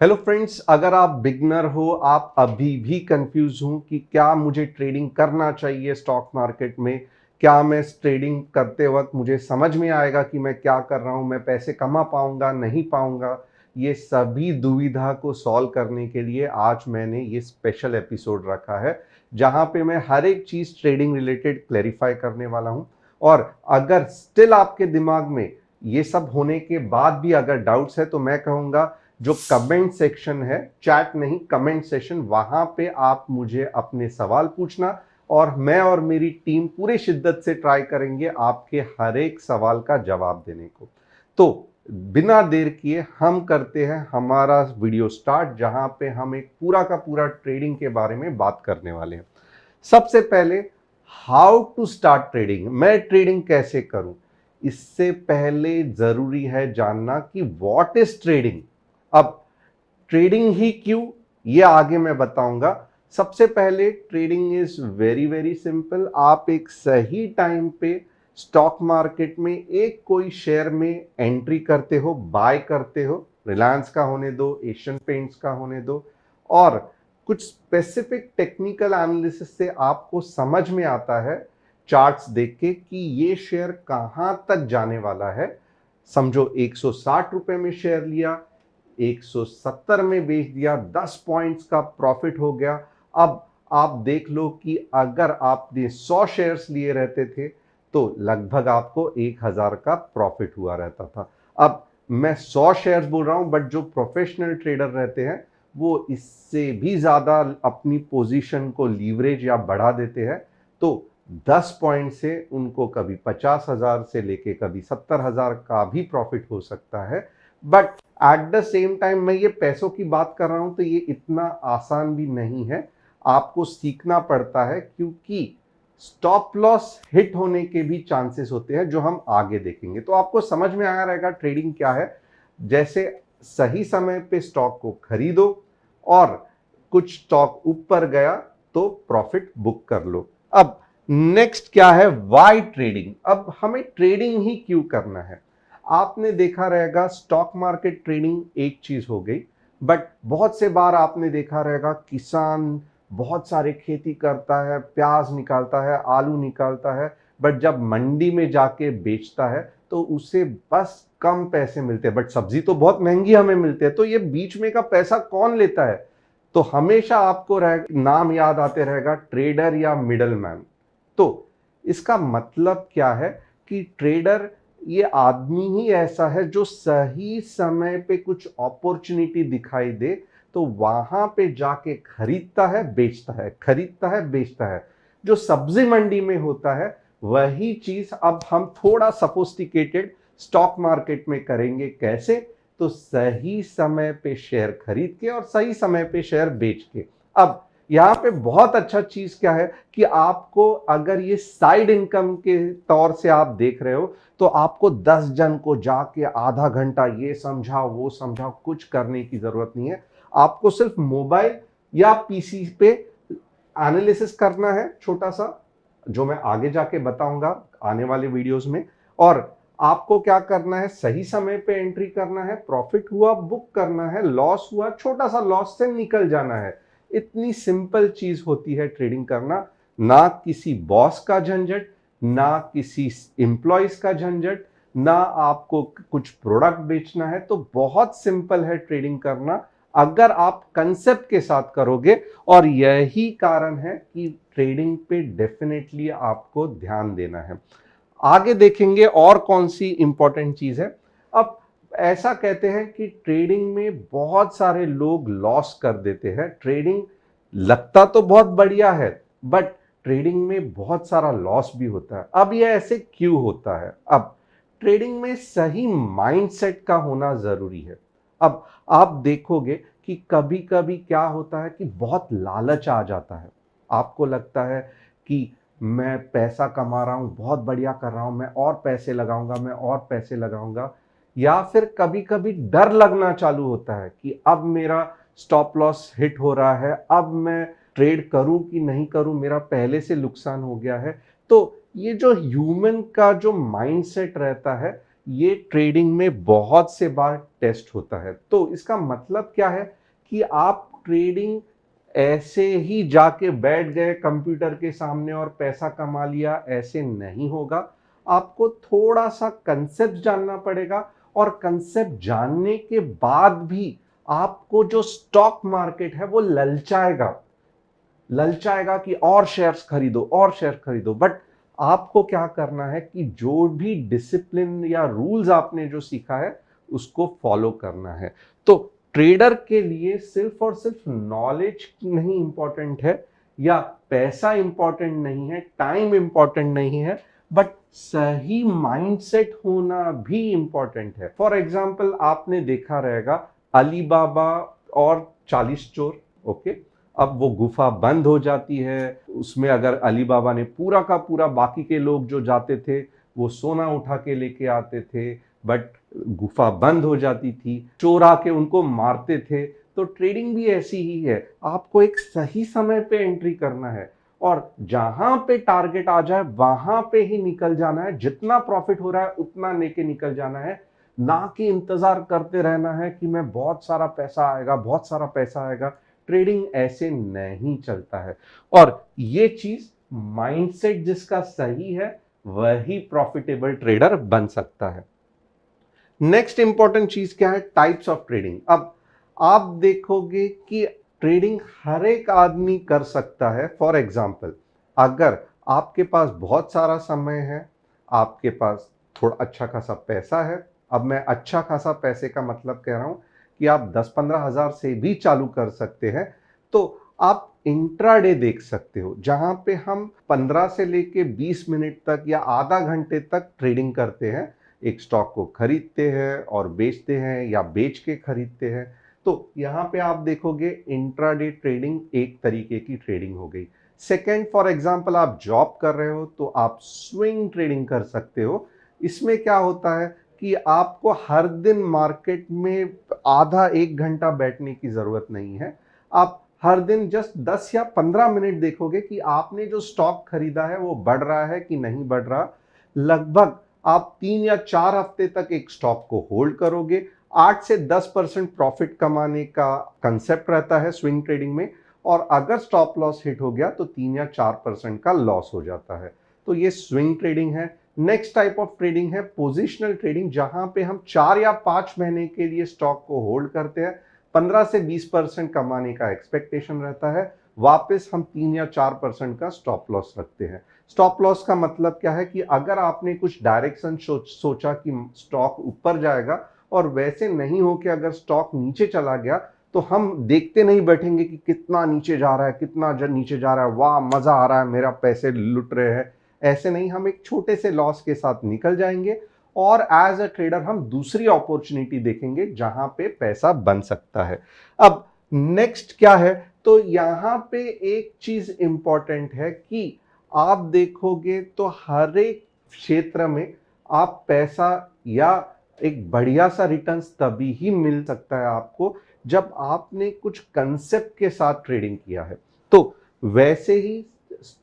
Hello friends, अगर आप beginner हो, आप अभी भी कंफ्यूज हो कि क्या मुझे ट्रेडिंग करना चाहिए स्टॉक मार्केट में, क्या मैं ट्रेडिंग करते वक्त मुझे समझ में आएगा कि मैं क्या कर रहा हूं, मैं पैसे कमा पाऊंगा नहीं पाऊंगा, ये सभी दुविधा को सॉल्व करने के लिए आज मैंने ये स्पेशल एपिसोड रखा है जहां पे मैं हर एक चीज ट्रेडिंग रिलेटेड क्लैरिफाई करने वाला हूं। और अगर स्टिल आपके दिमाग में ये सब होने के बाद भी अगर डाउट्स है तो मैं कहूंगा जो कमेंट सेक्शन है, चैट नहीं कमेंट सेक्शन, वहां पे आप मुझे अपने सवाल पूछना और मैं और मेरी टीम पूरे शिद्दत से ट्राई करेंगे आपके हर एक सवाल का जवाब देने को। तो बिना देर किए हम करते हैं हमारा वीडियो स्टार्ट, जहां पे हम एक पूरा का पूरा ट्रेडिंग के बारे में बात करने वाले हैं। सबसे पहले हाउ टू स्टार्ट ट्रेडिंग, मैं ट्रेडिंग कैसे करूं। इससे पहले जरूरी है जानना कि व्हाट इज ट्रेडिंग। अब ट्रेडिंग ही क्यों, ये आगे मैं बताऊंगा। सबसे पहले trading is very very simple. आप एक सही टाइम पे स्टॉक मार्केट में एक कोई शेयर में एंट्री करते हो, बाय करते हो। रिलायंस का होने दो, एशियन पेंट्स का होने दो, और कुछ स्पेसिफिक टेक्निकल एनालिसिस से आपको समझ में आता है चार्ट्स देख के कि ये शेयर कहां तक जाने वाला है। समझो 160 रुपए में शेयर लिया, 170 में बेच दिया, 10 पॉइंट्स का प्रॉफिट हो गया। अब आप देख लो कि अगर आपने 100 शेयर्स लिए रहते थे तो लगभग आपको 1000 का प्रॉफिट हुआ रहता था। अब मैं 100 शेयर्स बोल रहा हूं, बट जो प्रोफेशनल ट्रेडर रहते हैं वो इससे भी ज्यादा अपनी पोजीशन को लीवरेज या बढ़ा देते हैं। तो 10 पॉइंट से उनको कभी 50,000 से लेके कभी 70,000 का भी प्रॉफिट हो सकता है। But at the same time मैं ये पैसों की बात कर रहा हूं तो ये इतना आसान भी नहीं है, आपको सीखना पड़ता है, क्योंकि स्टॉप लॉस हिट होने के भी चांसेस होते हैं जो हम आगे देखेंगे। तो आपको समझ में आया रहेगा ट्रेडिंग क्या है। जैसे सही समय पे स्टॉक को खरीदो और कुछ स्टॉक ऊपर गया तो प्रॉफिट बुक कर लो। अब नेक्स्ट क्या है, वाई ट्रेडिंग। अब हमें ट्रेडिंग ही क्यों करना है। आपने देखा रहेगा स्टॉक मार्केट ट्रेडिंग एक चीज हो गई, बट बहुत से बार आपने देखा रहेगा किसान बहुत सारे खेती करता है, प्याज निकालता है, आलू निकालता है, बट जब मंडी में जाके बेचता है तो उसे बस कम पैसे मिलते हैं, बट सब्जी तो बहुत महंगी हमें मिलती है। तो ये बीच में का पैसा कौन लेता है। तो हमेशा आपको नाम याद आते रहेगा, ट्रेडर या मिडल मैन। तो इसका मतलब क्या है कि ट्रेडर ये आदमी ही ऐसा है जो सही समय पे कुछ अपॉर्चुनिटी दिखाई दे तो वहां पे जाके खरीदता है बेचता है, खरीदता है बेचता है। जो सब्जी मंडी में होता है वही चीज अब हम थोड़ा सफोस्टिकेटेड स्टॉक मार्केट में करेंगे। कैसे, तो सही समय पे शेयर खरीद के और सही समय पे शेयर बेच के। अब यहां पे बहुत अच्छा चीज क्या है कि आपको अगर ये साइड इनकम के तौर से आप देख रहे हो तो आपको 10 जन को जाके आधा घंटा ये समझाओ वो समझाओ कुछ करने की जरूरत नहीं है। आपको सिर्फ मोबाइल या पीसी पे एनालिसिस करना है छोटा सा, जो मैं आगे जाके बताऊंगा आने वाले वीडियोस में। और आपको क्या करना है, सही समय पे एंट्री करना है, प्रॉफिट हुआ बुक करना है, लॉस हुआ छोटा सा लॉस से निकल जाना है। इतनी सिंपल चीज होती है ट्रेडिंग करना। ना किसी बॉस का झंझट, ना किसी एम्प्लॉयज का झंझट, ना आपको कुछ प्रोडक्ट बेचना है। तो बहुत सिंपल है ट्रेडिंग करना अगर आप कंसेप्ट के साथ करोगे। और यही कारण है कि ट्रेडिंग पे डेफिनेटली आपको ध्यान देना है। आगे देखेंगे और कौन सी इंपॉर्टेंट चीज है। अब ऐसा कहते हैं कि ट्रेडिंग में बहुत सारे लोग लॉस कर देते हैं। ट्रेडिंग लगता तो बहुत बढ़िया है, बट ट्रेडिंग में बहुत सारा लॉस भी होता है। अब ये ऐसे क्यों होता है। अब ट्रेडिंग में सही माइंडसेट का होना जरूरी है। अब आप देखोगे कि कभी कभी क्या होता है कि बहुत लालच आ जाता है। आपको लगता है कि मैं पैसा कमा रहा हूं, बहुत बढ़िया कर रहा हूं, मैं और पैसे लगाऊंगा, मैं और पैसे लगाऊंगा। या फिर कभी कभी डर लगना चालू होता है कि अब मेरा स्टॉप लॉस हिट हो रहा है, अब मैं ट्रेड करूं कि नहीं करूं, मेरा पहले से नुकसान हो गया है। तो ये जो ह्यूमन का जो माइंडसेट रहता है, ये ट्रेडिंग में बहुत से बार टेस्ट होता है। तो इसका मतलब क्या है कि आप ट्रेडिंग ऐसे ही जाके बैठ गए कंप्यूटर के सामने और पैसा कमा लिया, ऐसे नहीं होगा। आपको थोड़ा सा कंसेप्ट जानना पड़ेगा, और कंसेप्ट जानने के बाद भी आपको जो स्टॉक मार्केट है वो ललचाएगा, ललचाएगा कि और शेयर्स खरीदो और शेयर खरीदो। बट आपको क्या करना है कि जो भी डिसिप्लिन या रूल्स आपने जो सीखा है उसको फॉलो करना है। तो ट्रेडर के लिए सिर्फ और सिर्फ नॉलेज नहीं इंपॉर्टेंट है, या पैसा इंपॉर्टेंट नहीं है, टाइम इंपॉर्टेंट नहीं है, बट सही माइंडसेट होना भी इंपॉर्टेंट है। फॉर एग्जाम्पल, आपने देखा रहेगा अलीबाबा और 40 चोर। ओके, अब वो गुफा बंद हो जाती है, उसमें अगर अली बाबा ने पूरा का पूरा, बाकी के लोग जो जाते थे वो सोना उठा के लेके आते थे, बट गुफा बंद हो जाती थी, चोर आके उनको मारते थे। तो ट्रेडिंग भी ऐसी ही है, आपको एक सही समय पे एंट्री करना है, और जहां पे टारगेट आ जाए वहां पे ही निकल जाना है। जितना प्रॉफिट हो रहा है उतना लेके निकल जाना है, ना कि इंतजार करते रहना है कि मैं बहुत सारा पैसा आएगा, बहुत सारा पैसा आएगा। ट्रेडिंग ऐसे नहीं चलता है, और ये चीज, माइंडसेट जिसका सही है वही प्रॉफिटेबल ट्रेडर बन सकता है। नेक्स्ट इंपॉर्टेंट चीज क्या है? Types of trading. अब आप देखोगे कि ट्रेडिंग हर एक आदमी कर सकता है। फॉर एग्जाम्पल, अगर आपके पास बहुत सारा समय है, आपके पास थोड़ा अच्छा खासा पैसा है, अब मैं अच्छा खासा पैसे का मतलब कह रहा हूं कि आप 10-15 हजार से भी चालू कर सकते हैं। तो आप इंट्राडे देख सकते हो, जहां पे हम 15 से लेके 20 मिनट तक या आधा घंटे तक ट्रेडिंग करते हैं। एक स्टॉक को खरीदते हैं और बेचते हैं, या बेच के खरीदते हैं। तो यहाँ पे आप देखोगे इंट्राडे ट्रेडिंग एक तरीके की ट्रेडिंग हो गई। सेकेंड, फॉर एग्जांपल, आप जॉब कर रहे हो तो आप स्विंग ट्रेडिंग कर सकते हो। इसमें क्या होता है कि आपको हर दिन मार्केट में आधा एक घंटा बैठने की जरूरत नहीं है। आप हर दिन जस्ट 10 या 15 मिनट देखोगे कि आपने जो स्टॉक खरीदा है वो बढ़ रहा है कि नहीं बढ़ रहा। लगभग आप 3 या 4 हफ्ते तक एक स्टॉक को होल्ड करोगे। 8 से 10% प्रॉफिट कमाने का कंसेप्ट रहता है स्विंग ट्रेडिंग में, और अगर स्टॉप लॉस हिट हो गया तो 3 या 4% का लॉस हो जाता है। तो ये स्विंग ट्रेडिंग है। नेक्स्ट टाइप ऑफ ट्रेडिंग है पोजिशनल ट्रेडिंग, जहां पे हम 4 या 5 महीने के लिए स्टॉक को होल्ड करते हैं। 15 से 20% कमाने का एक्सपेक्टेशन रहता है, वापस हम 3 या 4% का स्टॉप लॉस रखते हैं। स्टॉप लॉस का मतलब क्या है कि अगर आपने कुछ डायरेक्शन सोचा कि स्टॉक ऊपर जाएगा, और वैसे नहीं हो कि अगर स्टॉक नीचे चला गया, तो हम देखते नहीं बैठेंगे कि कितना नीचे जा रहा है, कितना नीचे जा रहा है, वाह मजा आ रहा है, मेरा पैसे लुट रहे हैं। ऐसे नहीं, हम एक छोटे से लॉस के साथ निकल जाएंगे, और एज अ ट्रेडर हम दूसरी अपॉर्चुनिटी देखेंगे जहां पे पैसा बन सकता है। अब नेक्स्ट क्या है? तो यहां पे एक चीज इंपॉर्टेंट है कि आप देखोगे तो हर एक क्षेत्र में आप पैसा, या एक बढ़िया सा रिटर्न्स तभी ही मिल सकता है आपको जब आपने कुछ कंसेप्ट के साथ ट्रेडिंग किया है। तो वैसे ही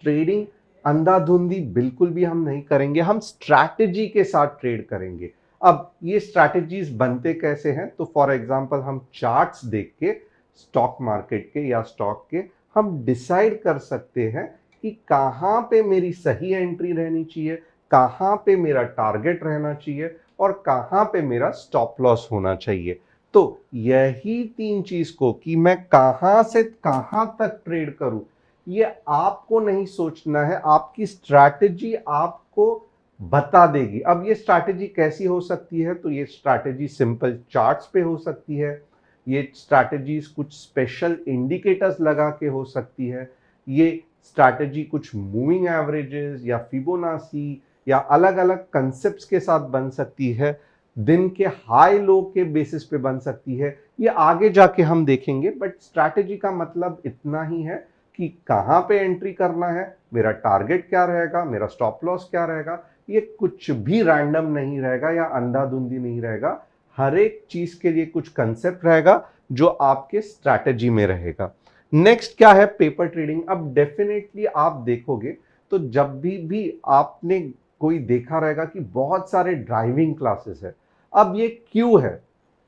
ट्रेडिंग अंधाधुंधी बिल्कुल भी हम नहीं करेंगे, हम स्ट्रैटेजी के साथ ट्रेड करेंगे। अब ये स्ट्रैटेजीज बनते कैसे हैं? तो फॉर एग्जांपल, हम चार्ट्स देख के स्टॉक मार्केट के या स्टॉक के हम डिसाइड कर सकते हैं कि कहाँ पे मेरी सही एंट्री रहनी चाहिए, कहाँ पे मेरा टारगेट रहना चाहिए, और कहाँ पे मेरा स्टॉप लॉस होना चाहिए। तो यही 3 चीज को, कि मैं कहाँ से कहाँ तक ट्रेड करूं, ये आपको नहीं सोचना है, आपकी स्ट्रैटेजी आपको बता देगी। अब ये स्ट्रैटेजी कैसी हो सकती है? तो ये स्ट्रैटेजी सिंपल चार्ट्स पे हो सकती है, ये स्ट्रैटेजीज कुछ स्पेशल इंडिकेटर्स लगा के हो सकती है, ये स्ट्रैटेजी कुछ मूविंग एवरेजेस या फिबोनाची या अलग अलग कंसेप्ट्स के साथ बन सकती है, दिन के हाई लो के बेसिस पे बन सकती है। ये आगे जाके हम देखेंगे, बट स्ट्रैटेजी का मतलब इतना ही है कि कहाँ पे एंट्री करना है, मेरा टारगेट क्या रहेगा, मेरा स्टॉप लॉस क्या रहेगा। ये कुछ भी रैंडम नहीं रहेगा या अंधाधुंधी नहीं रहेगा। हर एक चीज के लिए कुछ कंसेप्ट रहेगा जो आपके स्ट्रैटेजी में रहेगा। नेक्स्ट क्या है? Paper trading. अब डेफिनेटली आप देखोगे तो जब भी आपने कोई देखा रहेगा कि बहुत सारे ड्राइविंग क्लासेस है। अब ये क्यों है?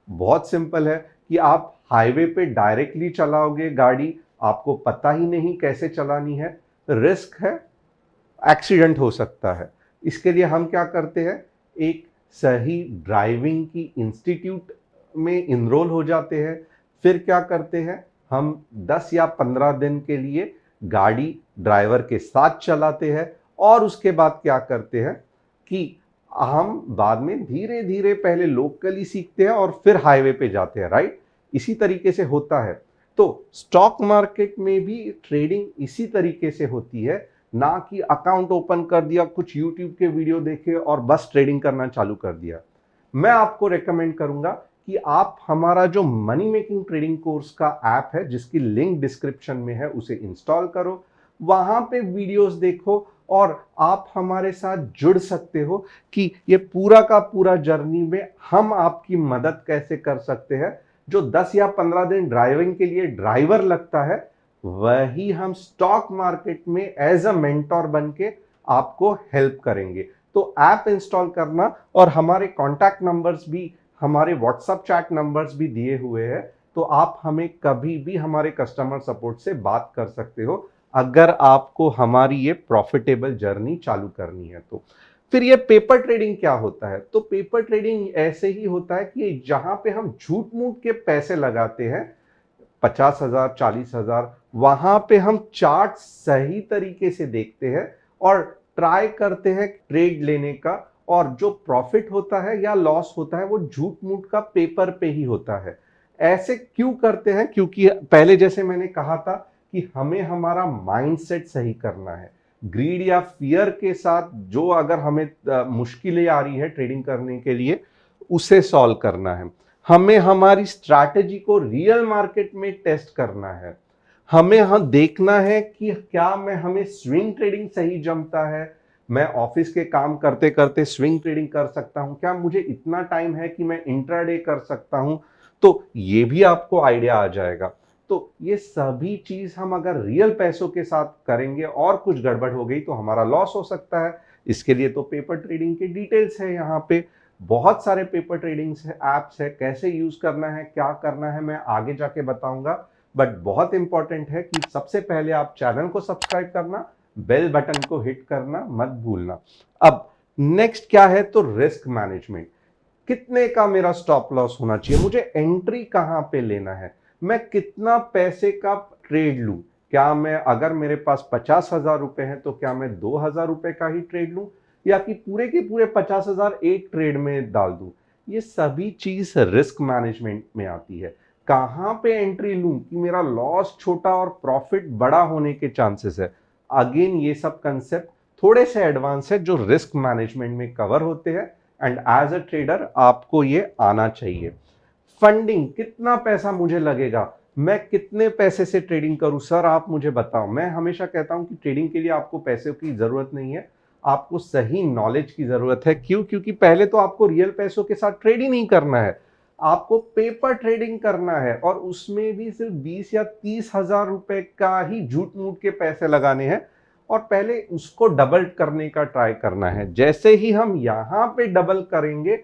बहुत सिंपल है कि आप हाईवे पे डायरेक्टली चलाओगे गाड़ी, आपको पता ही नहीं कैसे चलानी है, रिस्क है, एक्सीडेंट हो सकता है। इसके लिए हम क्या करते हैं, एक सही ड्राइविंग की इंस्टीट्यूट में इनरोल हो जाते हैं। फिर क्या करते हैं, हम 10 या 15 दिन के लिए गाड़ी ड्राइवर के साथ चलाते हैं और उसके बाद क्या करते हैं कि हम बाद में धीरे धीरे पहले लोकली सीखते हैं और फिर हाईवे पे जाते हैं, राइट? इसी तरीके से होता है। तो स्टॉक मार्केट में भी ट्रेडिंग इसी तरीके से होती है, ना कि अकाउंट ओपन कर दिया, कुछ यूट्यूब के वीडियो देखे और बस ट्रेडिंग करना चालू कर दिया। मैं आपको रेकमेंड करूंगा कि आप हमारा जो मनी मेकिंग ट्रेडिंग कोर्स का ऐप है, जिसकी लिंक डिस्क्रिप्शन में है, उसे इंस्टॉल करो, वहां पे वीडियोस देखो और आप हमारे साथ जुड़ सकते हो कि ये पूरा का पूरा जर्नी में हम आपकी मदद कैसे कर सकते हैं। जो 10 या 15 दिन ड्राइविंग के लिए ड्राइवर लगता है, वही हम स्टॉक मार्केट में एज अ मेंटोर बन के आपको हेल्प करेंगे। तो ऐप इंस्टॉल करना, और हमारे कॉन्टैक्ट नंबर्स भी, हमारे व्हाट्सएप चैट नंबर्स भी दिए हुए हैं, तो आप हमें कभी भी हमारे कस्टमर सपोर्ट से बात कर सकते हो अगर आपको हमारी ये प्रॉफिटेबल जर्नी चालू करनी है तो। फिर ये पेपर ट्रेडिंग क्या होता है? तो पेपर ट्रेडिंग ऐसे ही होता है कि जहां पे हम झूठ मूठ के पैसे लगाते हैं, 50,000, 40,000, वहां पे हम चार्ट सही तरीके से देखते हैं और ट्राई करते हैं ट्रेड लेने का, और जो प्रॉफिट होता है या लॉस होता है वो झूठ मूठ का पेपर पे ही होता है। ऐसे क्यों करते हैं? क्योंकि पहले जैसे मैंने कहा था कि हमें हमारा माइंडसेट सही करना है। ग्रीड या फियर के साथ जो अगर हमें मुश्किलें आ रही है ट्रेडिंग करने के लिए, उसे सॉल्व करना है। हमें हमारी स्ट्रैटेजी को रियल मार्केट में टेस्ट करना है। हमें देखना है कि क्या हमें स्विंग ट्रेडिंग सही जमता है, मैं ऑफिस के काम करते करते स्विंग ट्रेडिंग कर सकता हूं, क्या मुझे इतना टाइम है कि मैं इंट्राडे कर सकता हूं, तो ये भी आपको आइडिया आ जाएगा। तो ये सभी चीज हम अगर रियल पैसों के साथ करेंगे और कुछ गड़बड़ हो गई तो हमारा लॉस हो सकता है। इसके लिए तो पेपर ट्रेडिंग के डिटेल्स है, यहाँ पे बहुत सारे पेपर ट्रेडिंग एप्स है, कैसे यूज करना है, क्या करना है, मैं आगे जाके बताऊंगा। बट बहुत इंपॉर्टेंट है कि सबसे पहले आप चैनल को सब्सक्राइब करना, बेल बटन को हिट करना मत भूलना। अब नेक्स्ट क्या है, तो रिस्क मैनेजमेंट। कितने का मेरा स्टॉप लॉस होना चाहिए, मुझे एंट्री कहां पे लेना है, मैं कितना पैसे का ट्रेड लूं, क्या मैं, अगर मेरे पास 50,000 रुपए है तो क्या मैं 2,000 रुपए का ही ट्रेड लूं, या कि पूरे के पूरे 50,000 एक ट्रेड में डाल दूं। ये सभी चीज रिस्क मैनेजमेंट में आती है। कहां पे एंट्री लूं कि मेरा लॉस छोटा और प्रॉफिट बड़ा होने के चांसेस है। अगेन ये सब कंसेप्ट थोड़े से एडवांस है जो रिस्क मैनेजमेंट में कवर होते हैं, एंड एज अ ट्रेडर आपको ये आना चाहिए। फंडिंग, कितना पैसा मुझे लगेगा, मैं कितने पैसे से ट्रेडिंग करूं, सर आप मुझे बताओ। मैं हमेशा कहता हूं कि ट्रेडिंग के लिए आपको पैसे की जरूरत नहीं है, आपको सही नॉलेज की जरूरत है। क्यों? क्योंकि पहले तो आपको रियल पैसों के साथ ट्रेड ही नहीं करना है, आपको पेपर ट्रेडिंग करना है, और उसमें भी सिर्फ 20 या 30,000 रुपए का ही झूठ मूठ के पैसे लगाने हैं, और पहले उसको डबल करने का ट्राई करना है। जैसे ही हम यहां पे डबल करेंगे,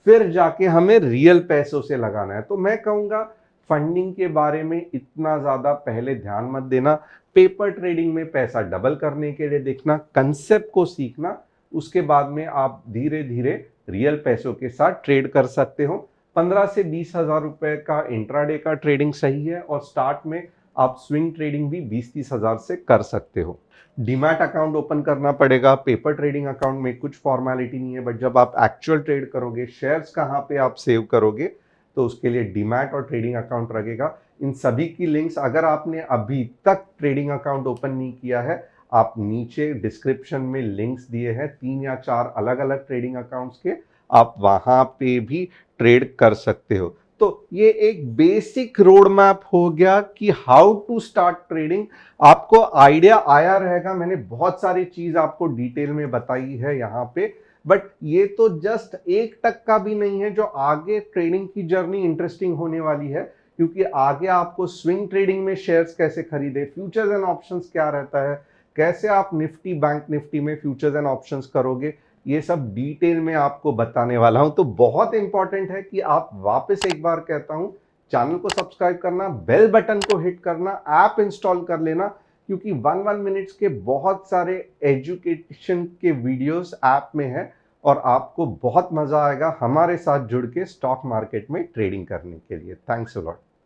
फिर जाके हमें रियल पैसों से लगाना है। तो मैं कहूंगा फंडिंग के बारे में इतना ज्यादा पहले ध्यान मत देना, पेपर ट्रेडिंग में पैसा डबल करने के लिए देखना, कंसेप्ट को सीखना, उसके बाद में आप धीरे धीरे रियल पैसों के साथ ट्रेड कर सकते हो। 15 से 20,000 रुपए का इंट्राडे का ट्रेडिंग सही है, और स्टार्ट में आप स्विंग ट्रेडिंग भी 20-30 हजार से कर सकते हो। डीमैट अकाउंट ओपन करना पड़ेगा, पेपर ट्रेडिंग अकाउंट में कुछ फॉर्मेलिटी नहीं है, बट जब आप एक्चुअल ट्रेड करोगे, शेयर्स कहाँ पे आप सेव करोगे, तो उसके लिए डीमैट और ट्रेडिंग अकाउंट लगेगा। इन सभी की लिंक्स, अगर आपने अभी तक ट्रेडिंग अकाउंट ओपन नहीं किया है, आप नीचे डिस्क्रिप्शन में लिंक्स दिए हैं 3 या 4 अलग अलग ट्रेडिंग अकाउंट्स के, आप वहां पे भी ट्रेड कर सकते हो। तो ये एक बेसिक रोड मैप हो गया कि हाउ टू स्टार्ट ट्रेडिंग। आपको आइडिया आया रहेगा, मैंने बहुत सारी चीज आपको डिटेल में बताई है यहाँ पे, बट ये तो जस्ट 1% का भी नहीं है। जो आगे ट्रेडिंग की जर्नी इंटरेस्टिंग होने वाली है, क्योंकि आगे आपको स्विंग ट्रेडिंग में शेयर्स कैसे खरीदे, फ्यूचर्स एंड ऑप्शंस क्या रहता है, कैसे आप निफ्टी बैंक निफ्टी में फ्यूचर्स एंड ऑप्शंस करोगे, ये सब डिटेल में आपको बताने वाला हूं। तो बहुत इंपॉर्टेंट है कि आप वापस एक बार कहता हूं, चैनल को सब्सक्राइब करना, बेल बटन को हिट करना, ऐप इंस्टॉल कर लेना, क्योंकि 1 मिनट्स के बहुत सारे एजुकेशन के वीडियोस ऐप में है और आपको बहुत मजा आएगा हमारे साथ जुड़ के स्टॉक मार्केट में ट्रेडिंग करने के लिए। Thanks a lot.